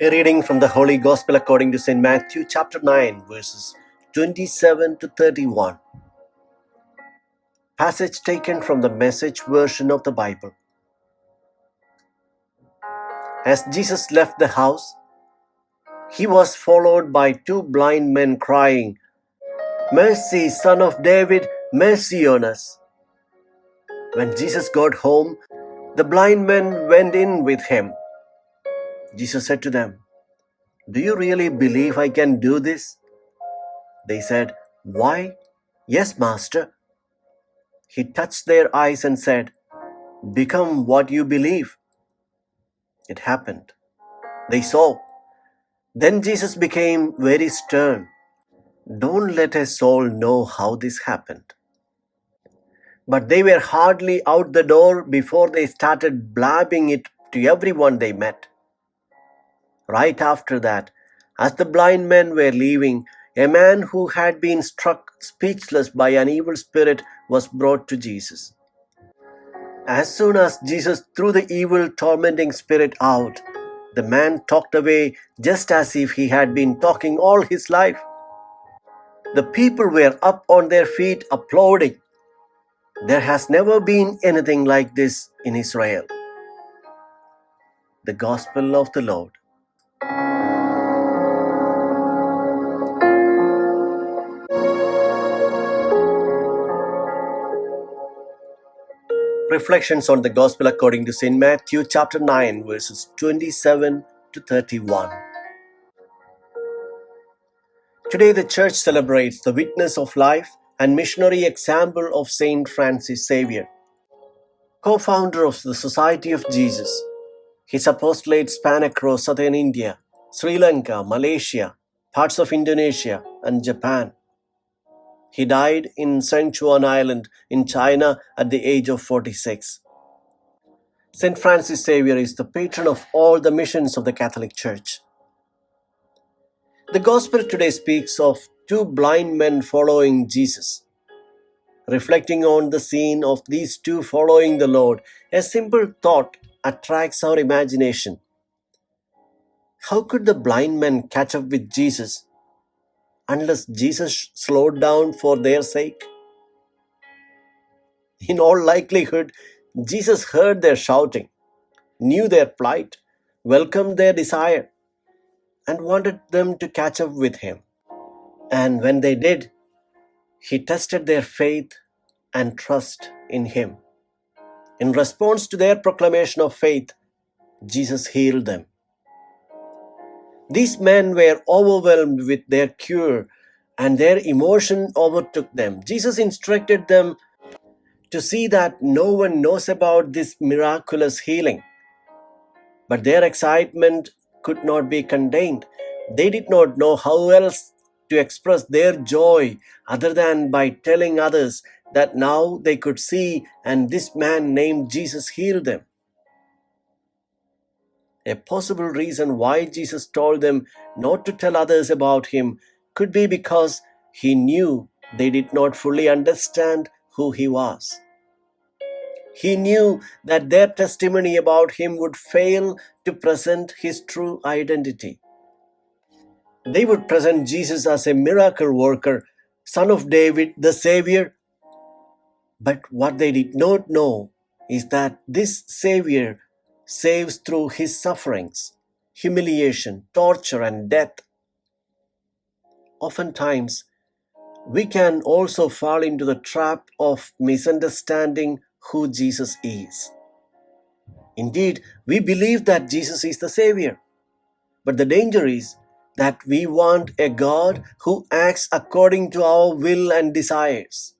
A reading from the Holy Gospel according to St. Matthew chapter 9 verses 27 to 31. Passage taken from the Message version of the Bible. As Jesus left the house, he was followed by two blind men crying, "Mercy, Son of David, mercy on us." When Jesus got home, the blind men went in with him. Jesus said to them, "Do you really believe I can do this?" They said, "Why? Yes, Master." He touched their eyes and said, "Become what you believe." It happened. They saw. Then Jesus became very stern. "Don't let a soul know how this happened." But they were hardly out the door before they started blabbing it to everyone they met. Right after that, as the blind men were leaving, a man who had been struck speechless by an evil spirit was brought to Jesus. As soon as Jesus threw the evil, tormenting spirit out, the man talked away just as if he had been talking all his life. The people were up on their feet applauding. There has never been anything like this in Israel. The Gospel of the Lord. Reflections on the Gospel according to St. Matthew chapter 9 verses 27 to 31. Today the Church celebrates the witness of life and missionary example of Saint Francis Xavier, co-founder of the Society of Jesus. His apostolate span across southern India, Sri Lanka, Malaysia, parts of Indonesia and Japan. He died in Shangchuan Island in China at the age of 46. Saint Francis Xavier is the patron of all the missions of the Catholic Church. The Gospel today speaks of two blind men following Jesus. Reflecting on the scene of these two following the Lord, a simple thought attracts our imagination. How could the blind men catch up with Jesus unless Jesus slowed down for their sake? In all likelihood, Jesus heard their shouting, knew their plight, welcomed their desire, and wanted them to catch up with him. And when they did, he tested their faith and trust in him. In response to their proclamation of faith, Jesus healed them. These men were overwhelmed with their cure, and their emotion overtook them. Jesus instructed them to see that no one knows about this miraculous healing. But their excitement could not be contained. They did not know how else to express their joy other than by telling others that now they could see and this man named Jesus healed them. A possible reason why Jesus told them not to tell others about him could be because he knew they did not fully understand who he was. He knew that their testimony about him would fail to present his true identity. They would present Jesus as a miracle worker, Son of David, the Savior. But what they did not know is that this Savior saves through his sufferings, humiliation, torture, and death. Oftentimes, we can also fall into the trap of misunderstanding who Jesus is. Indeed, we believe that Jesus is the Savior. But the danger is that we want a God who acts according to our will and desires.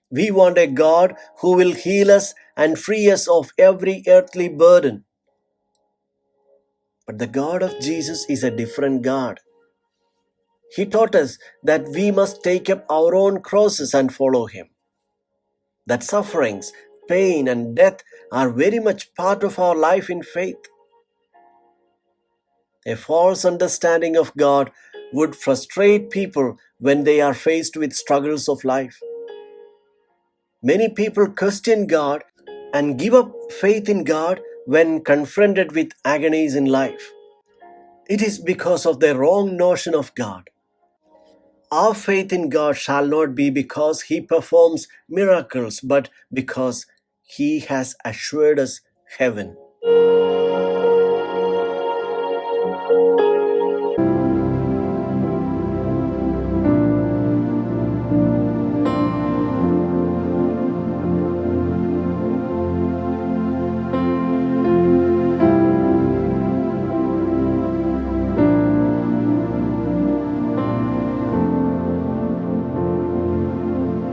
We want a God who will heal us and free us of every earthly burden. But the God of Jesus is a different God. He taught us that we must take up our own crosses and follow him. That sufferings, pain, and death are very much part of our life in faith. A false understanding of God would frustrate people when they are faced with struggles of life. Many people question God and give up faith in God when confronted with agonies in life. It is because of their wrong notion of God. Our faith in God shall not be because He performs miracles, but because He has assured us heaven.